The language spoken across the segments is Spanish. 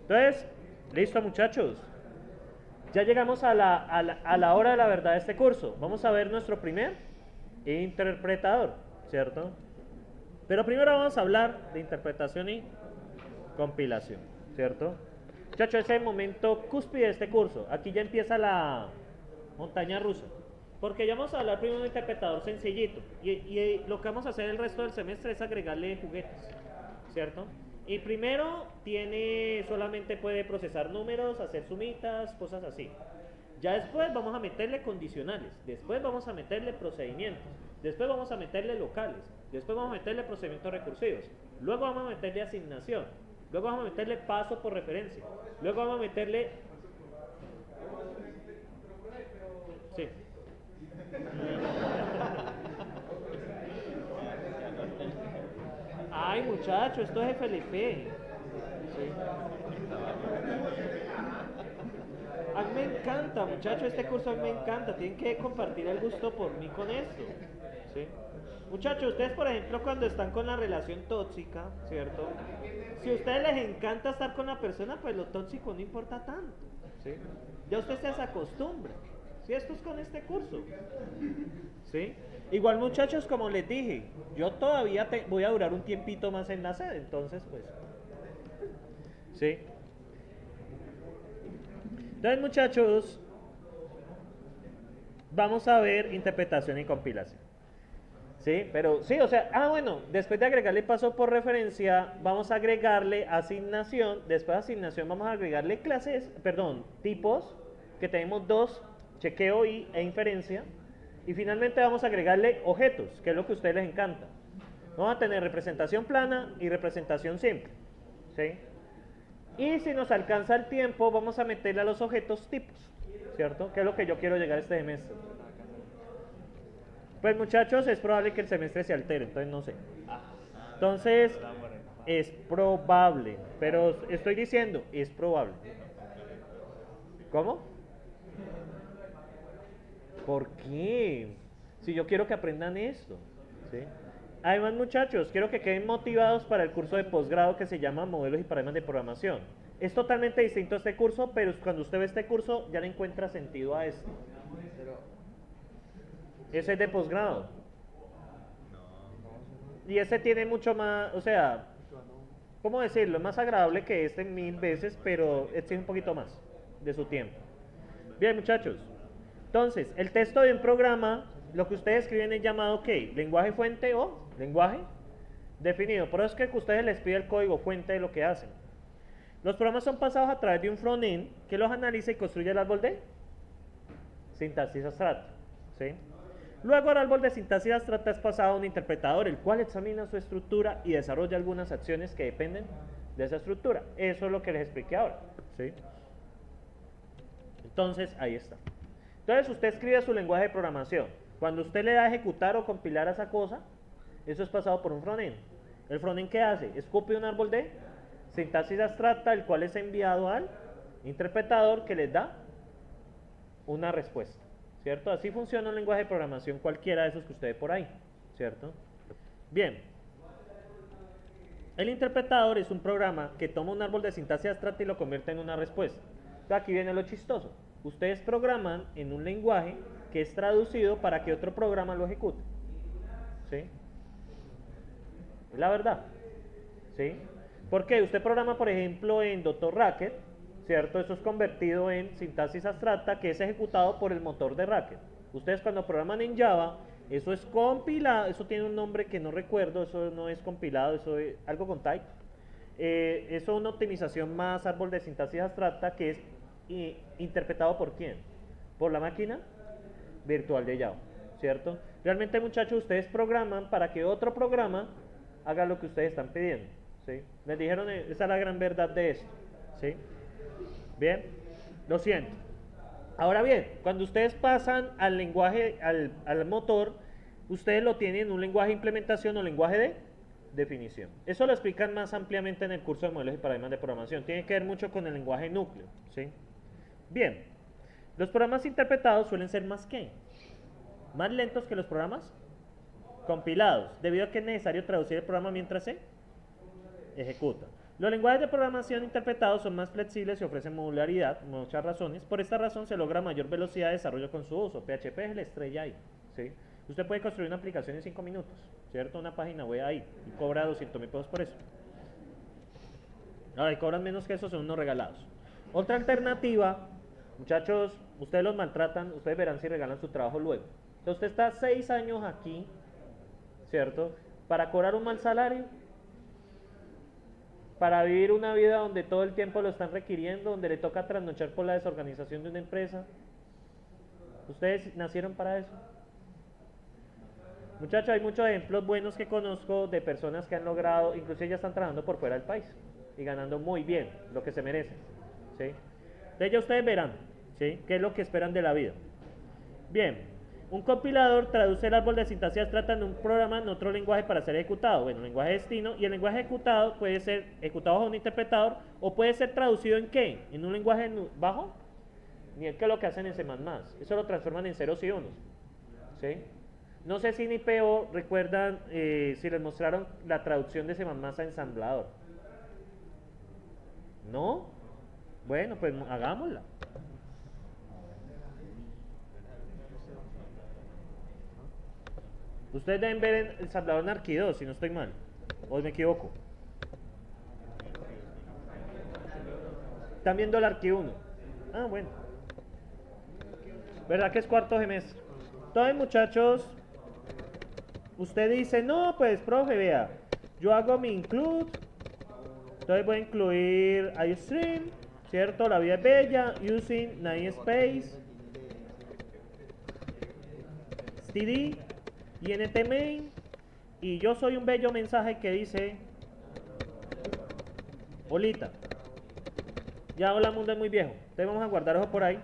Entonces, listo muchachos. Ya llegamos a la hora de la verdad de este curso. Vamos a ver nuestro primer interpretador, ¿cierto? Pero primero vamos a hablar de interpretación y compilación, ¿cierto? Muchachos, ese es el momento cúspide de este curso. Aquí ya empieza la montaña rusa. Porque ya vamos a hablar primero de un interpretador sencillito. Y lo que vamos a hacer el resto del semestre es agregarle juguetes, ¿cierto? Y primero solamente puede procesar números, hacer sumitas, cosas así. Ya después vamos a meterle condicionales, después vamos a meterle procedimientos, después vamos a meterle locales, después vamos a meterle procedimientos recursivos, luego vamos a meterle asignación, luego vamos a meterle paso por referencia, luego vamos a meterle... Sí. Ay, muchacho, esto es FLP. Sí. A mí me encanta, muchachos, este curso a mí me encanta. Tienen que compartir el gusto por mí con esto. ¿Sí? Muchachos, ustedes, por ejemplo, cuando están con la relación tóxica, ¿cierto? Si a ustedes les encanta estar con la persona, pues lo tóxico no importa tanto. ¿Sí? Ya usted se acostumbra. ¿Sí? Esto es con este curso. ¿Sí? Igual, muchachos, como les dije, yo todavía voy a durar un tiempito más en la sede, entonces, pues. ¿Sí? Entonces, muchachos, vamos a ver interpretación y compilación. ¿Sí? Pero sí, o sea, bueno, después de agregarle paso por referencia, vamos a agregarle asignación. Después de asignación vamos a agregarle clases, perdón, tipos, que tenemos dos, chequeo e inferencia. Y finalmente vamos a agregarle objetos, que es lo que a ustedes les encanta. Vamos a tener representación plana y representación simple. ¿Sí? Y si nos alcanza el tiempo, vamos a meterle a los objetos tipos, ¿cierto? Que es lo que yo quiero llegar este semestre. Pues muchachos, es probable que el semestre se altere, entonces no sé. Entonces, es probable, pero estoy diciendo, es probable. ¿Cómo? ¿Por qué? Si yo quiero que aprendan esto, ¿sí? Además, muchachos, quiero que queden motivados para el curso de posgrado que se llama Modelos y Paradigmas de Programación. Es totalmente distinto a este curso, pero cuando usted ve este curso ya le encuentra sentido a esto. Ese es de posgrado. Y ese tiene mucho más, o sea, ¿cómo decirlo? Es más agradable que este 1000 veces, pero exige un poquito más de su tiempo. Bien, muchachos. Entonces, el texto de un programa, lo que ustedes escriben es llamado ¿qué? Lenguaje fuente o lenguaje definido. Por eso es que ustedes les pide el código fuente de lo que hacen. Los programas son pasados a través de un frontend que los analiza y construye el árbol de sintaxis abstracta. ¿Sí? Luego el árbol de sintaxis abstracta es pasado a un interpretador, el cual examina su estructura y desarrolla algunas acciones que dependen de esa estructura. Eso es lo que les expliqué ahora. ¿Sí? Entonces, ahí está. Entonces, usted escribe su lenguaje de programación. Cuando usted le da a ejecutar o compilar a esa cosa, eso es pasado por un frontend. ¿El frontend qué hace? Escupe un árbol de sintaxis abstracta, el cual es enviado al interpretador que les da una respuesta. ¿Cierto? Así funciona un lenguaje de programación cualquiera de esos que usted ve por ahí. ¿Cierto? Bien. El interpretador es un programa que toma un árbol de sintaxis abstracta y lo convierte en una respuesta. Entonces, aquí viene lo chistoso. Ustedes programan en un lenguaje que es traducido para que otro programa lo ejecute. ¿Sí? Es la verdad. ¿Sí? ¿Por qué? Usted programa, por ejemplo, en Dr. Racket, ¿cierto? Eso es convertido en sintaxis abstracta que es ejecutado por el motor de Racket. Ustedes cuando programan en Java, eso es compilado, eso tiene un nombre que no recuerdo, eso no es compilado, eso es algo con type. Eso es una optimización más árbol de sintaxis abstracta que es interpretado por quién? Por la máquina virtual de Java, ¿cierto? Realmente, muchachos, ustedes programan para que otro programa haga lo que ustedes están pidiendo, ¿sí? Les dijeron, esa es la gran verdad de esto, ¿sí? Bien, lo siento. Ahora bien, cuando ustedes pasan al lenguaje, al motor, ustedes lo tienen en un lenguaje de implementación o lenguaje de definición. Eso lo explican más ampliamente en el curso de modelos y paradigmas de programación. Tiene que ver mucho con el lenguaje núcleo, ¿sí? Bien, los programas interpretados suelen ser más lentos que los programas compilados, debido a que es necesario traducir el programa mientras se ejecuta. Los lenguajes de programación interpretados son más flexibles y ofrecen modularidad, muchas razones. Por esta razón se logra mayor velocidad de desarrollo con su uso. PHP es la estrella ahí, ¿sí? Usted puede construir una aplicación en 5 minutos, ¿cierto? Una página web ahí y cobra 200.000 pesos por eso. Ahora, y cobran menos que eso, son unos regalados. Otra alternativa, muchachos, ustedes los maltratan, ustedes verán si regalan su trabajo luego. Entonces usted está 6 años aquí, ¿cierto? Para cobrar un mal salario, para vivir una vida donde todo el tiempo lo están requiriendo, donde le toca trasnochar por la desorganización de una empresa. ¿Ustedes nacieron para eso? Muchachos, hay muchos ejemplos buenos que conozco de personas que han logrado, incluso ya están trabajando por fuera del país y ganando muy bien, lo que se merecen, ¿sí? Entonces ya ustedes verán, ¿sí?, qué es lo que esperan de la vida. Bien, un compilador traduce el árbol de sintaxis abstracta en un programa en otro lenguaje para ser ejecutado. Bueno, lenguaje de destino, y el lenguaje ejecutado puede ser ejecutado bajo un interpretador o puede ser traducido ¿en qué? En un lenguaje bajo, ni el que es lo que hacen en C++, eso lo transforman en ceros y unos, ¿sí? No sé si ni peor recuerdan si les mostraron la traducción de C++ a ensamblador. ¿No? Bueno, pues hagámosla. Ustedes deben ver el ensamblador en Arqui 2, si no estoy mal. ¿O me equivoco? Están viendo el Arqui 1. Ah, bueno. ¿Verdad que es cuarto semestre? Entonces, muchachos, usted dice, no, pues, profe, vea, yo hago mi include, entonces voy a incluir iStream, ¿cierto? La vida es bella, using namespace, std, int main, y yo soy un bello mensaje que dice, holita. Ya hola mundo es muy viejo, entonces vamos a guardar eso por ahí.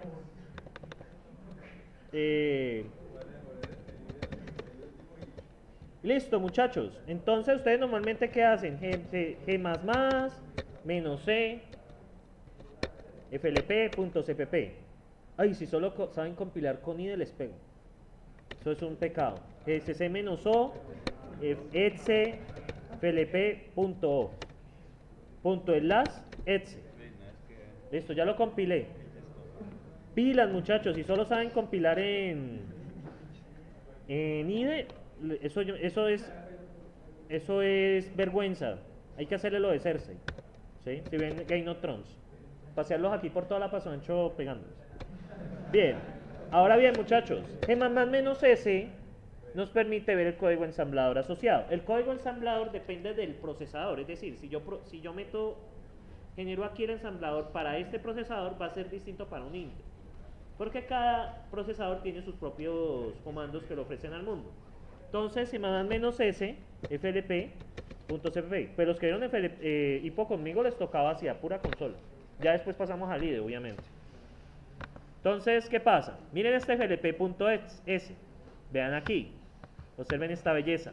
Listo, muchachos. Entonces, ¿ustedes normalmente qué hacen? G++, menos C, flp.cpp. Ay, si solo saben compilar con IDE les pego. Eso es un pecado. sc-o, etc, flp.o, etc. Listo, ya lo compilé. Pilas, muchachos, si solo saben compilar en IDE, eso es vergüenza. Hay que hacerle lo de Cersei, ¿sí? Si ven Game of Thrones, pasearlos aquí por toda la paso ancho pegándolos. Bien, ahora bien, muchachos, G++-S nos permite ver el código ensamblador asociado. El código ensamblador depende del procesador, es decir, si yo genero aquí el ensamblador para este procesador, va a ser distinto para un Intel, porque cada procesador tiene sus propios comandos que le ofrecen al mundo. Entonces, -S, flp.cpp. Pero los que vieron hipo conmigo les tocaba así, a pura consola. Ya después pasamos al IDE, obviamente. Entonces, ¿qué pasa? Miren este flp.s. Vean aquí. Observen esta belleza.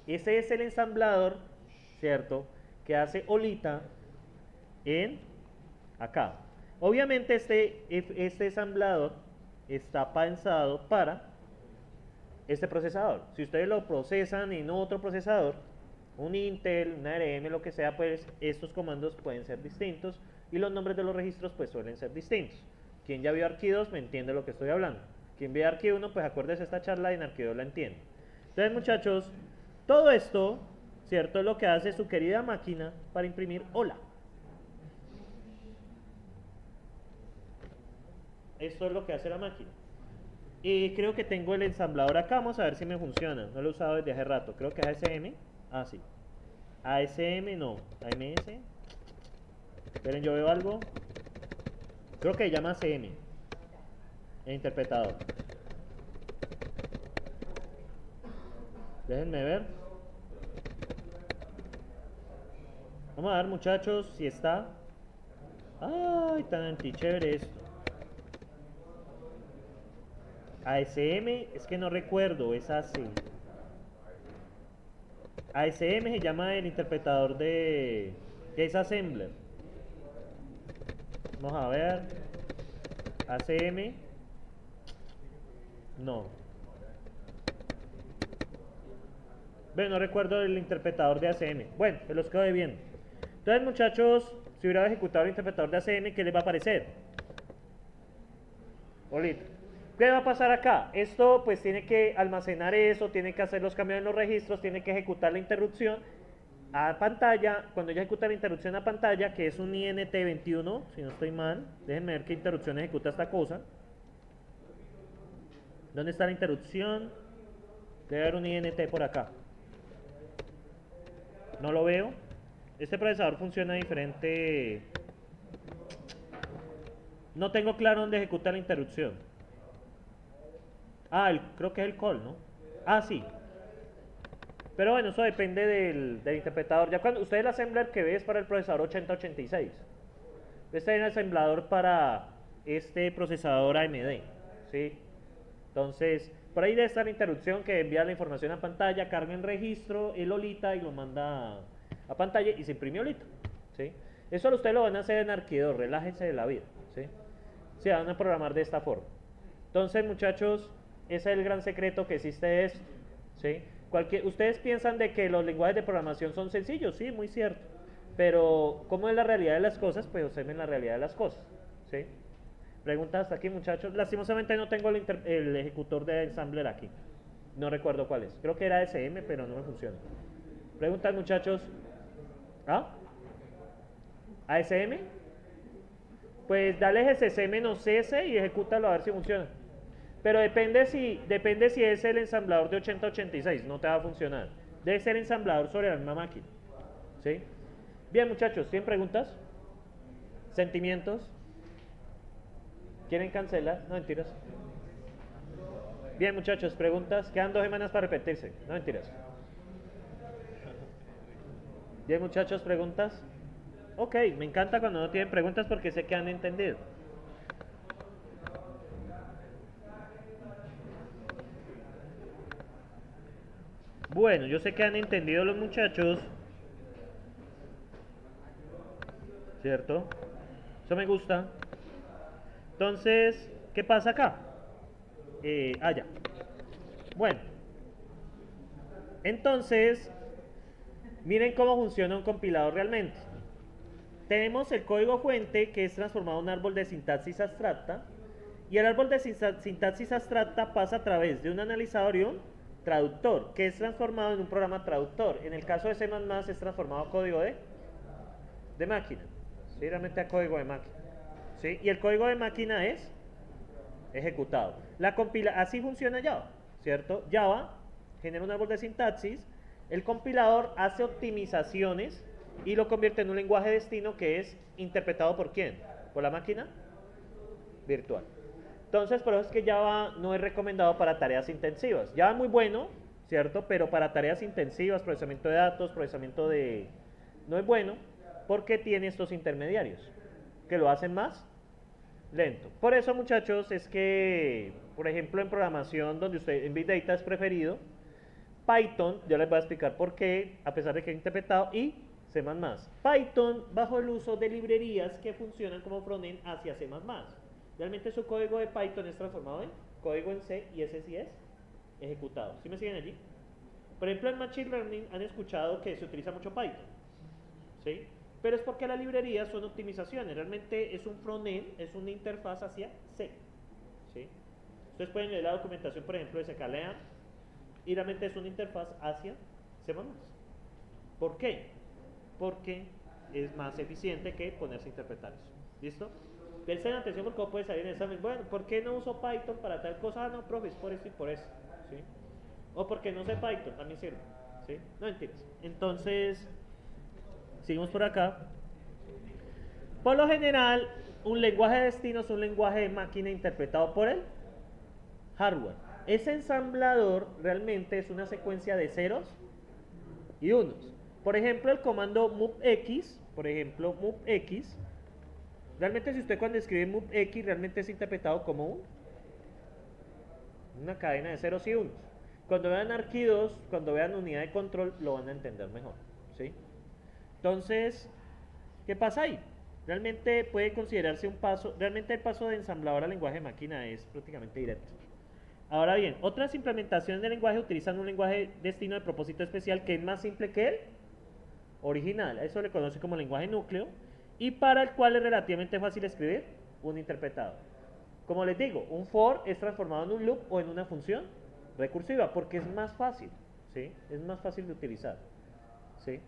Ese es el ensamblador, ¿cierto?, que hace holita en acá. Obviamente este ensamblador está pensado para este procesador. Si ustedes lo procesan en otro procesador, un Intel, un ARM, lo que sea, pues estos comandos pueden ser distintos y los nombres de los registros pues suelen ser distintos. Quien ya vio Arqui 2 me entiende lo que estoy hablando. Quien ve Arqui 1, pues acuérdese esta charla y en Arqui 2 la entiende. Entonces, muchachos, todo esto, ¿cierto?, es lo que hace su querida máquina para imprimir hola. Esto es lo que hace la máquina. Y creo que tengo el ensamblador acá, vamos a ver si me funciona. No lo he usado desde hace rato, creo que es ASM. Ah, sí. ASM no, AMS. Esperen, yo veo algo. Creo que se llama ACM, el interpretador. Déjenme ver. Vamos a ver, muchachos, si está. Ay, tan antichévere esto. ASM, es que no recuerdo, es así. ASM se llama el interpretador de Case Assembler. Vamos a ver. ACM. No. Bueno, no recuerdo el interpretador de ACM. Bueno, se los quedo viendo. Entonces, muchachos, si hubiera ejecutado el interpretador de ACM, ¿qué les va a aparecer? Olito. ¿Qué va a pasar acá? Esto pues tiene que almacenar eso, tiene que hacer los cambios en los registros, tiene que ejecutar la interrupción a pantalla. Cuando ya ejecuta la interrupción a pantalla, que es un INT21, si no estoy mal, déjenme ver qué interrupción ejecuta esta cosa. ¿Dónde está la interrupción? Debe haber un INT por acá. No lo veo. Este procesador funciona diferente. No tengo claro dónde ejecuta la interrupción. Ah, creo que es el call, ¿no? Ah, sí. Pero bueno, eso depende del interpretador. Ya cuando usted el assembler que ve es para el procesador 8086. Este es el ensamblador para este procesador AMD, ¿sí? Entonces, por ahí debe estar la interrupción que envía la información a pantalla, carga en registro, el Olita y lo manda a pantalla y se imprime Olita, ¿sí? Eso ustedes lo van a hacer en Arquidor, relájense de la vida, ¿sí? Se van a programar de esta forma. Entonces, muchachos, ese es el gran secreto que existe esto, ¿sí? Ustedes piensan de que los lenguajes de programación son sencillos, sí, muy cierto. Pero, ¿cómo es la realidad de las cosas? Pues observen la realidad de las cosas, ¿sí? Preguntas hasta aquí, muchachos. Lastimosamente no tengo el ejecutor de ensambler aquí. No recuerdo cuál es. Creo que era SM, pero no me funciona. Preguntas, muchachos. ¿Ah? ¿ASM? Pues dale SC-S y ejecútalo a ver si funciona. Pero depende si es el ensamblador de 8086, no te va a funcionar. Debe ser ensamblador sobre la misma máquina, ¿sí? Bien, muchachos, ¿tienen preguntas? ¿Sentimientos? ¿Quieren cancelar? No, mentiras. Bien, muchachos, preguntas. Quedan 2 semanas para repetirse. No, mentiras. Bien, muchachos, preguntas. Ok, me encanta cuando no tienen preguntas porque sé que han entendido. Bueno, yo sé que han entendido los muchachos, ¿cierto? Eso me gusta. Entonces, ¿qué pasa acá? Ya. Bueno. Entonces, miren cómo funciona un compilador realmente. Tenemos el código fuente que es transformado en un árbol de sintaxis abstracta. Y el árbol de sintaxis abstracta pasa a través de un analizador y un traductor, que es transformado en un programa traductor. En el caso de C++ es transformado a código de máquina. ¿Sí? Realmente a código de máquina. ¿Sí? Y el código de máquina es ejecutado. Así funciona Java, ¿cierto? Java genera un árbol de sintaxis, el compilador hace optimizaciones y lo convierte en un lenguaje destino que es interpretado ¿por quién? ¿Por la máquina virtual? Entonces, por eso es que Java no es recomendado para tareas intensivas. Java es muy bueno, ¿cierto? Pero para tareas intensivas, procesamiento de datos, no es bueno porque tiene estos intermediarios que lo hacen más lento. Por eso, muchachos, es que, por ejemplo, en programación, donde en Big Data es preferido, Python, yo les voy a explicar por qué, a pesar de que he interpretado, y C++. Python, bajo el uso de librerías que funcionan como frontend hacia C++. Realmente su código de Python es transformado en código en C y ese sí es ejecutado. ¿Sí me siguen allí? Por ejemplo, en Machine Learning han escuchado que se utiliza mucho Python, ¿sí? Pero es porque las librerías son optimizaciones. Realmente es un frontend, es una interfaz hacia C, ¿sí? Ustedes pueden leer la documentación, por ejemplo, de Scalea, y realmente es una interfaz hacia C++. ¿Por qué? Porque es más eficiente que ponerse a interpretar eso. ¿Listo? Presten atención porque puede salir en el examen. Bueno, ¿por qué no uso Python para tal cosa? Ah, no, profe, es por esto y por eso, ¿sí? O porque no sé Python, también sirve, ¿sí? No mentiras. Entonces, seguimos por acá. Por lo general, un lenguaje de destino es un lenguaje de máquina interpretado por el hardware. Ese ensamblador realmente es una secuencia de ceros y unos. Por ejemplo, el comando movx, realmente si usted cuando escribe movx realmente es interpretado como una cadena de ceros y unos. Cuando vean arquivos, cuando vean unidad de control, lo van a entender mejor, ¿sí? Entonces, ¿qué pasa ahí? Realmente puede considerarse un paso, realmente el paso de ensamblador al lenguaje de máquina es prácticamente directo. Ahora bien, otras implementaciones del lenguaje utilizan un lenguaje destino de propósito especial que es más simple que el original, a eso le conoce como lenguaje núcleo, y para el cual es relativamente fácil escribir un interpretador. Como les digo, un for es transformado en un loop o en una función recursiva, porque es más fácil, ¿sí? Es más fácil de utilizar, ¿sí?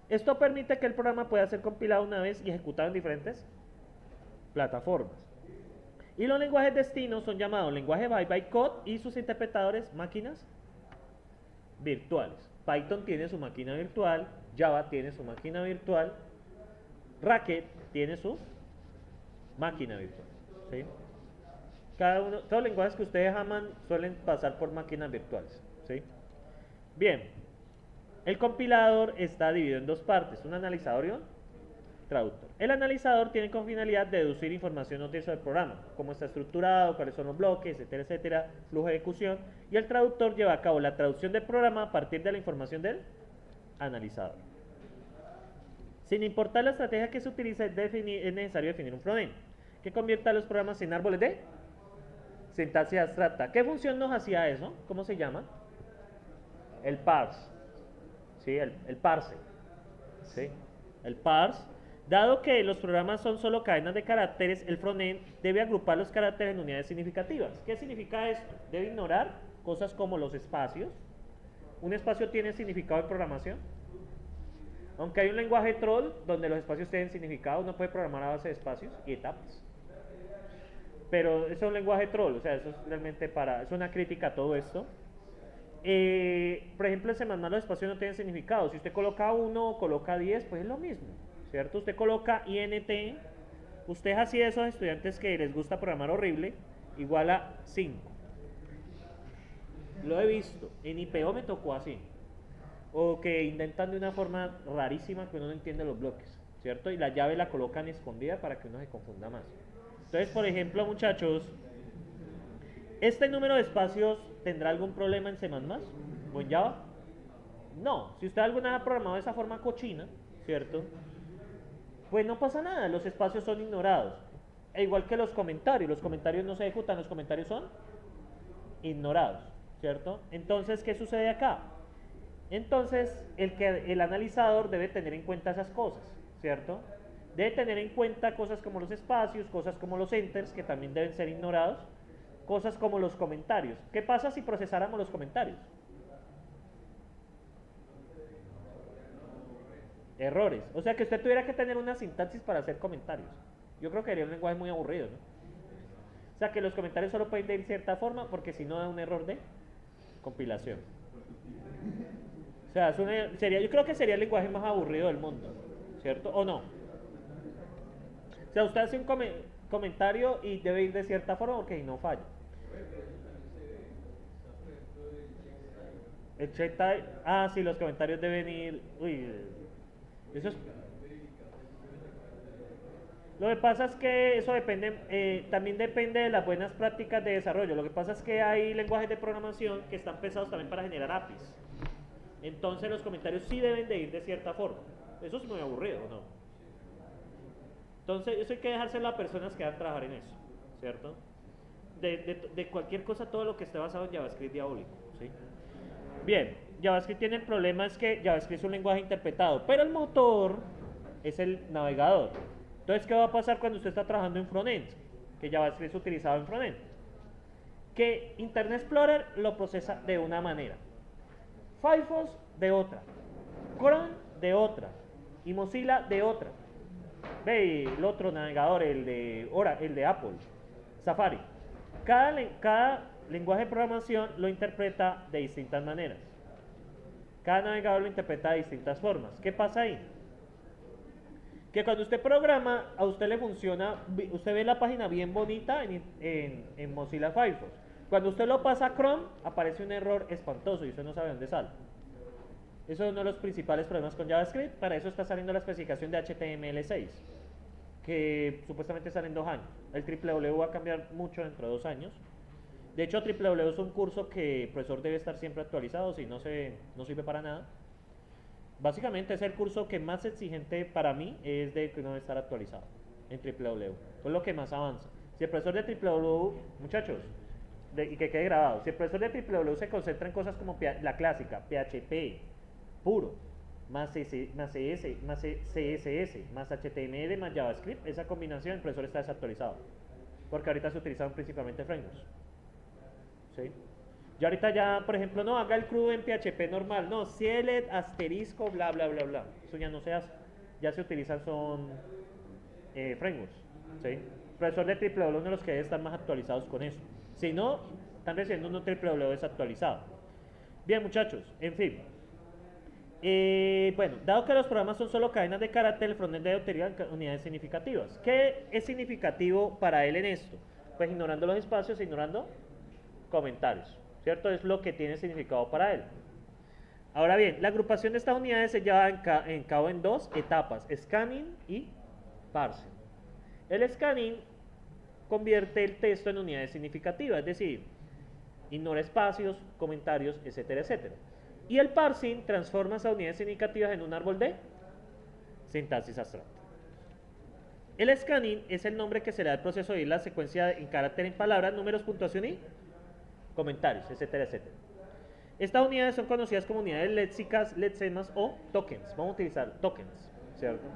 Esto permite que el programa pueda ser compilado una vez y ejecutado en diferentes plataformas. Y los lenguajes destinos son llamados lenguaje bytecode y sus interpretadores máquinas virtuales. Python tiene su máquina virtual, Java tiene su máquina virtual, Racket tiene su máquina virtual, ¿sí? Todos los lenguajes que ustedes aman suelen pasar por máquinas virtuales, ¿sí? Bien, el compilador está dividido en dos partes, un analizador y un traductor. El analizador tiene como finalidad deducir información o texto del programa, cómo está estructurado, cuáles son los bloques, etcétera, etcétera, flujo de ejecución, y el traductor lleva a cabo la traducción del programa a partir de la información del analizador. Sin importar la estrategia que se utiliza, es necesario definir un frontend que convierta los programas en árboles de sintaxis abstracta. ¿Qué función nos hacía eso? ¿Cómo se llama? El parse. ¿Sí? El parse. ¿Sí? El parse. Dado que los programas son solo cadenas de caracteres, el frontend debe agrupar los caracteres en unidades significativas. ¿Qué significa esto? Debe ignorar cosas como los espacios. ¿Un espacio tiene significado en programación? Aunque hay un lenguaje troll donde los espacios tienen significado, uno puede programar a base de espacios y etapas. Pero eso es un lenguaje troll, o sea, eso es realmente es una crítica a todo esto. Por ejemplo, en C++ los espacios no tienen significado. Si usted coloca 1 o coloca 10, pues es lo mismo, ¿cierto? Usted coloca int, usted es así de esos estudiantes que les gusta programar horrible, igual a 5. Lo he visto, en IPO me tocó así. O que intentan de una forma rarísima que uno no entiende los bloques, ¿cierto? Y la llave la colocan escondida para que uno se confunda más. Entonces, por ejemplo, muchachos, ¿este número de espacios tendrá algún problema en C++ o en Java? No, si usted alguna vez ha programado de esa forma cochina, ¿cierto? Pues no pasa nada, los espacios son ignorados. E igual que los comentarios no se ejecutan, los comentarios son ignorados, ¿cierto? Entonces, ¿qué sucede acá? Entonces, el analizador debe tener en cuenta esas cosas, ¿cierto? Debe tener en cuenta cosas como los espacios, cosas como los enters, que también deben ser ignorados, cosas como los comentarios. ¿Qué pasa si procesáramos los comentarios? Errores. O sea que usted tuviera que tener una sintaxis para hacer comentarios. Yo creo que sería un lenguaje muy aburrido, ¿no? O sea que los comentarios solo pueden ir de cierta forma porque si no da un error de compilación. O sea, yo creo que sería el lenguaje más aburrido del mundo, ¿cierto? ¿O no? O sea, usted hace un comentario y debe ir de cierta forma porque si no falla. Sí, los comentarios deben ir. Uy, eso es. Lo que pasa es que eso depende, también depende de las buenas prácticas de desarrollo. Lo que pasa es que hay lenguajes de programación que están pensados también para generar APIs. Entonces los comentarios sí deben de ir de cierta forma. Eso es muy aburrido, ¿no? Entonces eso hay que dejárselo a personas que van a trabajar en eso, ¿cierto? De cualquier cosa, todo lo que esté basado en JavaScript diabólico, ¿sí? Bien, JavaScript tiene el problema es que JavaScript es un lenguaje interpretado, pero el motor es el navegador. Entonces, ¿qué va a pasar cuando usted está trabajando en frontend? Que JavaScript es utilizado en frontend. Que Internet Explorer lo procesa de una manera, Firefox de otra, Chrome de otra y Mozilla de otra. Ve el otro navegador, el de Apple, Safari. Cada lenguaje de programación lo interpreta de distintas maneras. Cada navegador lo interpreta de distintas formas. ¿Qué pasa ahí? Que cuando usted programa, a usted le funciona, usted ve la página bien bonita en Mozilla Firefox. Cuando usted lo pasa a Chrome, aparece un error espantoso y usted no sabe dónde sale. Eso es uno de los principales problemas con JavaScript. Para eso está saliendo la especificación de HTML6, que supuestamente sale en 2 años. El WW va a cambiar mucho dentro de 2 años. De hecho, WW es un curso que el profesor debe estar siempre actualizado, si no sirve para nada. Básicamente es el curso que más exigente para mí es de que uno debe estar actualizado en WW. Es lo que más avanza. Si el profesor de WW, muchachos, y que quede grabado, si el profesor de WW se concentra en cosas como la clásica, PHP, puro, más CS, más CSS, más HTML, más JavaScript, esa combinación el profesor está desactualizado. Porque ahorita se utilizan principalmente frameworks. ¿Sí? Y ahorita ya, por ejemplo, no haga el crudo en PHP normal, no, cielet, asterisco, bla, bla, bla, bla. Eso ya no se hace. Ya se utilizan son frameworks. ¿Sí? El profesor de TripleW uno de los que debe estar más actualizados con eso. Si no, están recibiendo un TripleW desactualizado. Bien, muchachos, en fin. Bueno, dado que los programas son solo cadenas de carácter, el frontend debe utilizar unidades significativas. ¿Qué es significativo para él en esto? Pues ignorando los espacios, ignorando comentarios, ¿cierto? Es lo que tiene significado para él. Ahora bien, la agrupación de estas unidades se lleva en cabo en dos etapas, scanning y parsing. El scanning convierte el texto en unidades significativas, es decir, ignora espacios, comentarios, etcétera, etcétera. Y el parsing transforma esas unidades significativas en un árbol de sintaxis abstracta. El scanning es el nombre que se le da al proceso de ir la secuencia en carácter en palabras, números, puntuación y comentarios, etcétera, etcétera. Estas unidades son conocidas como unidades léxicas, lexemas o tokens. Vamos a utilizar tokens, ¿cierto?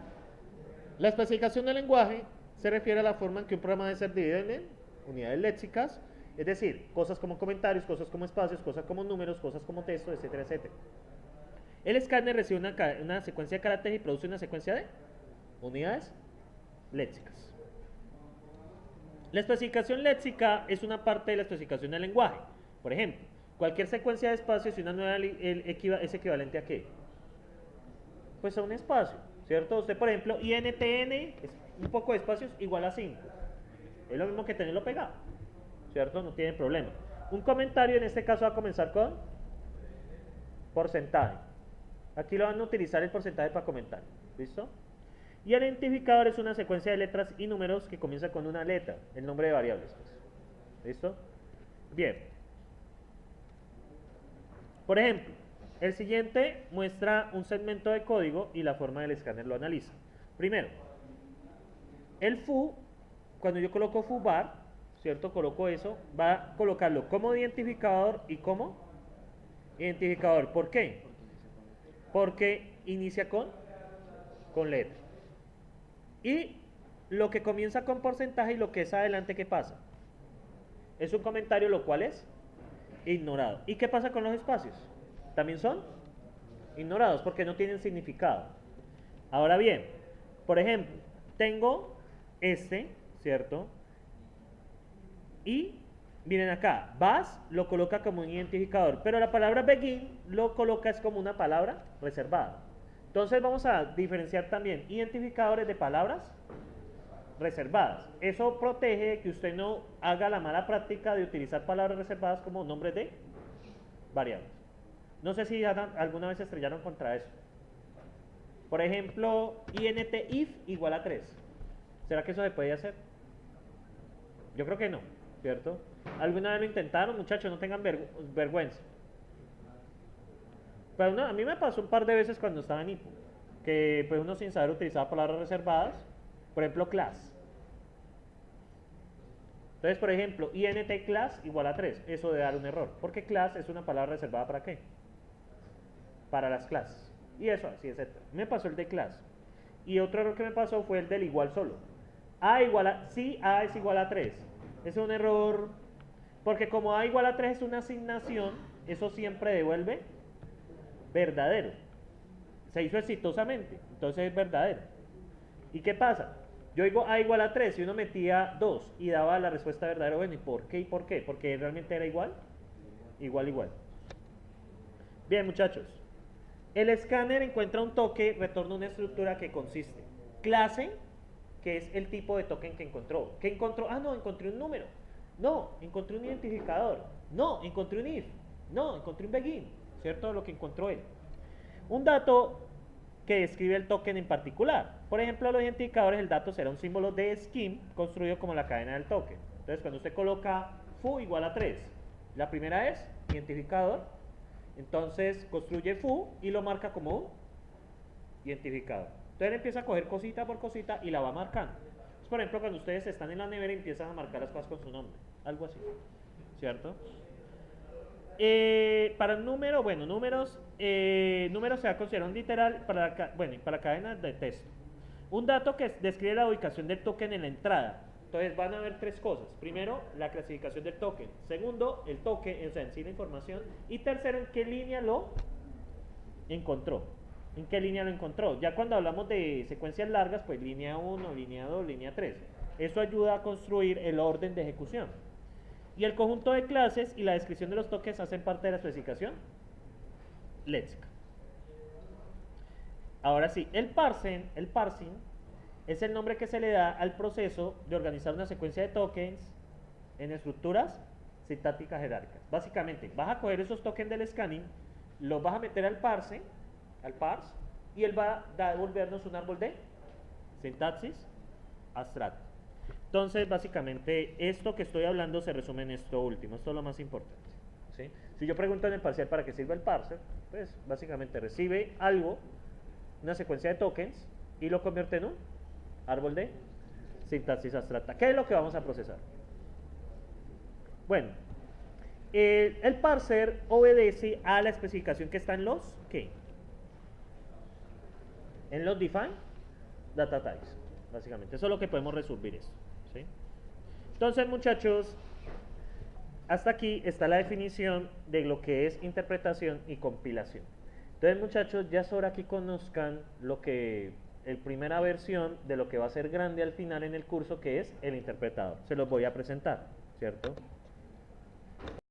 La especificación del lenguaje se refiere a la forma en que un programa debe ser dividido en unidades léxicas, es decir, cosas como comentarios, cosas como espacios, cosas como números, cosas como texto, etcétera, etcétera. El escáner recibe una secuencia de caracteres y produce una secuencia de unidades léxicas. La especificación léxica es una parte de la especificación del lenguaje. Por ejemplo, cualquier secuencia de espacios y una nueva es equivalente a ¿qué? Pues a un espacio, ¿cierto? Usted, por ejemplo, INTN, es un poco de espacios igual a 5. Es lo mismo que tenerlo pegado, ¿cierto? No tiene problema. Un comentario en este caso va a comenzar con porcentaje. Aquí lo van a utilizar el porcentaje para comentar, ¿listo? Y el identificador es una secuencia de letras y números que comienza con una letra, el nombre de variables, pues. ¿Listo? Bien. Por ejemplo, el siguiente muestra un segmento de código y la forma del escáner lo analiza. Primero, el foo, cuando yo coloco foobar, ¿cierto? Coloco eso, va a colocarlo como identificador y como identificador. ¿Por qué? Porque inicia con letra. Y lo que comienza con porcentaje y lo que es adelante, ¿qué pasa? Es un comentario, lo cual es ignorado. ¿Y qué pasa con los espacios? También son ignorados porque no tienen significado. Ahora bien, por ejemplo, tengo ¿cierto? Y miren acá, vas lo coloca como un identificador, pero la palabra begin lo coloca es como una palabra reservada. Entonces vamos a diferenciar también identificadores de palabras reservadas. Eso protege que usted no haga la mala práctica de utilizar palabras reservadas como nombres de variables. No sé si alguna vez se estrellaron contra eso. Por ejemplo, int if igual a 3. ¿Será que eso se puede hacer? Yo creo que no, ¿cierto? ¿Alguna vez lo intentaron, muchachos? No tengan vergüenza. Pero no, a mí me pasó un par de veces cuando estaba en IPO, que pues uno sin saber utilizaba palabras reservadas, por ejemplo, class. Entonces, por ejemplo, int class igual a 3, eso debe dar un error, porque class es una palabra reservada ¿para qué? Para las clases. Y eso así, etc. Me pasó el de class. Y otro error que me pasó fue el del igual solo. Si A es igual a 3. Es un error, porque como A igual a 3 es una asignación, eso siempre devuelve verdadero. Se hizo exitosamente, entonces es verdadero. ¿Y qué pasa? Yo digo A igual a 3 y uno metía 2 y daba la respuesta verdadera. Bueno, ¿y por qué? ¿Y por qué? Porque realmente era igual. Igual. Bien, muchachos. El escáner encuentra un toque, retorna una estructura que consiste clase, que es el tipo de token que encontró. ¿Qué encontró? Ah, no, encontré un número. No, encontré un identificador. No, encontré un if. No, encontré un begin. ¿Cierto? Lo que encontró él. Un dato que describe el token en particular. Por ejemplo, los identificadores, el dato será un símbolo de scheme construido como la cadena del token. Entonces, cuando usted coloca foo igual a 3, la primera es identificador. Entonces, construye foo y lo marca como un identificador. Entonces, él empieza a coger cosita por cosita y la va marcando. Entonces, por ejemplo, cuando ustedes están en la nevera y empiezan a marcar las cosas con su nombre. Algo así. ¿Cierto? Para el número, bueno, número se va a considerar un literal bueno, y para cadenas de texto. Un dato que describe la ubicación del token en la entrada. Entonces van a haber tres cosas. Primero, la clasificación del token. Segundo, el token, o sea, en sí la información. Y tercero, en qué línea lo encontró. ¿En qué línea lo encontró? Ya cuando hablamos de secuencias largas, pues línea 1, línea 2, línea 3. Eso ayuda a construir el orden de ejecución. Y el conjunto de clases y la descripción de los tokens hacen parte de la especificación léxica. Ahora sí, el parsing es el nombre que se le da al proceso de organizar una secuencia de tokens en estructuras sintácticas jerárquicas. Básicamente, vas a coger esos tokens del scanning, los vas a meter al parse, y él va a devolvernos un árbol de sintaxis abstracto. Entonces, básicamente, esto que estoy hablando se resume en esto último. Esto es lo más importante. ¿Sí? Si yo pregunto en el parcial para qué sirve el parser, pues básicamente recibe algo, una secuencia de tokens, y lo convierte en un árbol de sintaxis abstracta. ¿Qué es lo que vamos a procesar? Bueno, el parser obedece a la especificación que está en los ¿qué? En los define data types, básicamente. Eso es lo que podemos resumir eso. ¿Sí? Entonces, muchachos, hasta aquí está la definición de lo que es interpretación y compilación. Entonces, muchachos, ya es hora que conozcan lo que primera versión de lo que va a ser grande al final en el curso, que es el interpretador. Se los voy a presentar, ¿cierto?